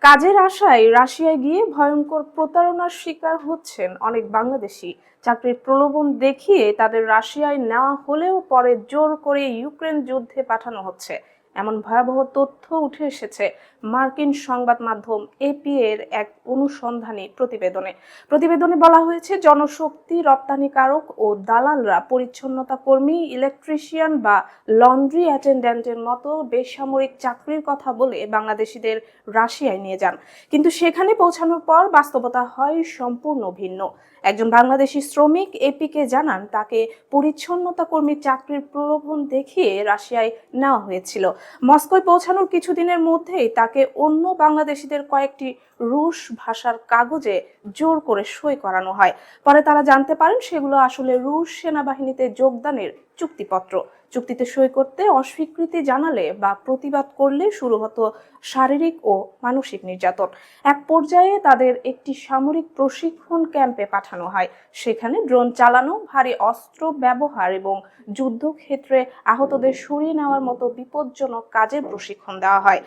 কাজের আশায় রাশিয়ায় গিয়ে ভয়ঙ্কর প্রতারণার শিকার হচ্ছেন অনেক বাংলাদেশি। চাকরির প্রলোভন দেখিয়ে তাদের রাশিয়ায় নেওয়া হলেও পরে জোর করে ইউক্রেন যুদ্ধে পাঠানো হচ্ছে, এমন ভয়াবহ তথ্য উঠে এসেছে মার্কিন সংবাদ মাধ্যম এপি এর এক অনুসন্ধানী প্রতিবেদনে বলা হয়েছে, জনশক্তি রপ্তানিকারক ও দালালরা পরিচ্ছন্নতা কর্মী, ইলেকট্রিশিয়ান বা লন্ড্রি অ্যাটেন্ডেন্টের মতো বেসামরিক চাকরির কথা বলে বাংলাদেশিদের রাশিয়ায় নিয়ে যান। কিন্তু সেখানে পৌঁছানোর পর বাস্তবতা হয় সম্পূর্ণ ভিন্ন। একজন বাংলাদেশি শ্রমিক এপিকে জানান, তাকে পরিচ্ছন্নতা কর্মীর চাকরির প্রলোভন দেখিয়ে রাশিয়ায় নেওয়া হয়েছিল। মস্কোয় পৌঁছানোর কিছুদিনের মধ্যেই তাকে অন্য বাংলাদেশিদের কয়েকটি রুশ ভাষার কাগজে জোর করে সই করানো হয়। পরে তারা জানতে পারেন সেগুলো আসলে রুশ সেনাবাহিনীতে যোগদানের চুক্তিপত্র। চুক্তিতে সই করতে অস্বীকৃতি জানালে বা প্রতিবাদ করলে শুরু হতো শারীরিক ও মানসিক নির্যাতন। এক পর্যায়ে তাদের একটি সামরিক প্রশিক্ষণ ক্যাম্পে পাঠানো হয়। সেখানে ড্রোন চালানো, ভারী অস্ত্র ব্যবহার এবং যুদ্ধক্ষেত্রে আহতদের সরিয়ে নেওয়ার মতো বিপজ্জনক কাজের প্রশিক্ষণ দেওয়া হয়।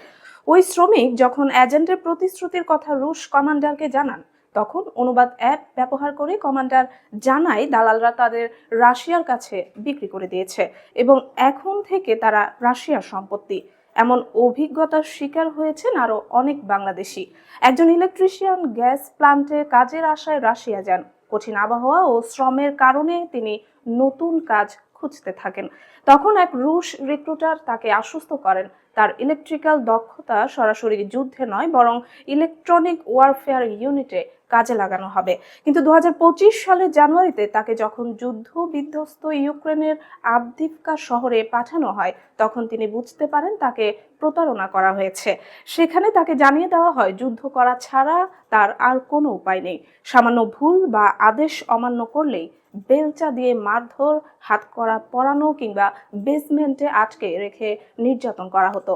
ওই শ্রমিক যখন এজেন্টের প্রতিশ্রুতির কথা রুশ কমান্ডারকে জানান, তখন অনুবাদ অ্যাপ ব্যবহার করে কমান্ডার জানায় দালালরা তাদের রাশিয়ার কাছে বিক্রি করে দিয়েছে এবং এখন থেকে তারা রাশিয়ার সম্পত্তি। এমন অভিজ্ঞতার শিকার হয়েছেন আরো অনেক বাংলাদেশি। একজন ইলেকট্রিশিয়ান গ্যাস প্লান্টে কাজের আশায় রাশিয়া যান। কঠিন আবহাওয়া ও শ্রমের কারণে তিনি নতুন কাজ খুঁজতে থাকেন। তখন এক রুশ রিক্রুটার তাকে আশ্বস্ত করেন, তার ইলেকট্রিক্যাল দক্ষতা সরাসরি যুদ্ধে নয়, বরং ইলেকট্রনিক ওয়ারফেয়ার ইউনিটে কাজে লাগানো হবে। কিন্তু 2025 সালের জানুয়ারিতে তাকে যখন যুদ্ধ বিধ্বস্ত ইউক্রেনের আবদিভকা শহরে পাঠানো হয়, তখন তিনি বুঝতে পারেন তাকে প্রতারণা করা হয়েছে। সেখানে তাকে জানিয়ে দেওয়া হয় যুদ্ধ করা ছাড়া তার আর কোনো উপায় নেই। সামান্য ভুল বা আদেশ অমান্য করলেই বেলচা দিয়ে মারধর, হাতকড়া পরানো কিংবা বেসমেন্টে আটকে রেখে নির্যাতন করা হতো।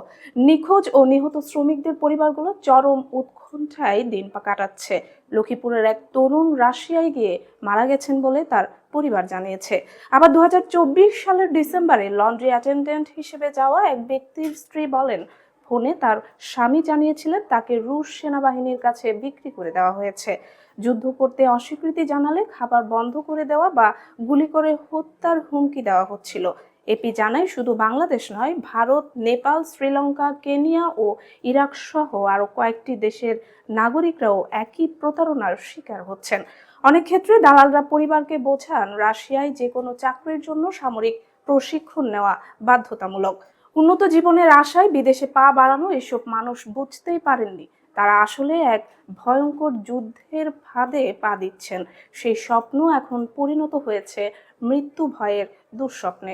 নিখোঁজ ও নিহত শ্রমিকদের পরিবারগুলো চরম উৎকণ্ঠায় দিন কাটাচ্ছে। লক্ষ্মীপুরের এক তরুণ রাশিয়ায় গিয়ে মারা গেছেন বলে তার পরিবার জানিয়েছে। আবার 2024 সালের ডিসেম্বরে লন্ড্রি অ্যাটেন্ডেন্ট হিসেবে যাওয়া এক ব্যক্তির স্ত্রী বলেন, ফোনে তার স্বামী জানিয়েছিলেন তাকে রুশ সেনাবাহিনীর কাছে বিক্রি করে দেওয়া হয়েছে। যুদ্ধ করতে অস্বীকৃতি জানালে খাবার বন্ধ করে দেওয়া বা গুলি করে হত্যার হুমকি দেওয়া হচ্ছিল। এপি জানায়, শুধু বাংলাদেশ নয়, ভারত, নেপাল, শ্রীলঙ্কা, কেনিয়া ও ইরাক সহ আরো কয়েকটি দেশের নাগরিকরাও একই প্রতারণার শিকার হচ্ছেন। অনেক ক্ষেত্রে দালালরা পরিবারকে বোঝান রাশিয়ায় যে কোনো চাকরির জন্য সামরিক প্রশিক্ষণ নেওয়া বাধ্যতামূলক। উন্নত জীবনের আশায় বিদেশে পা বাড়ানো এসব মানুষ বুঝতেই পারেননি তারা আসলে এক ভয়ঙ্কর যুদ্ধের ফাঁদে পা দিচ্ছেন। সেই স্বপ্ন এখন পরিণত হয়েছে মৃত্যু ভয়ের দুঃস্বপ্নে।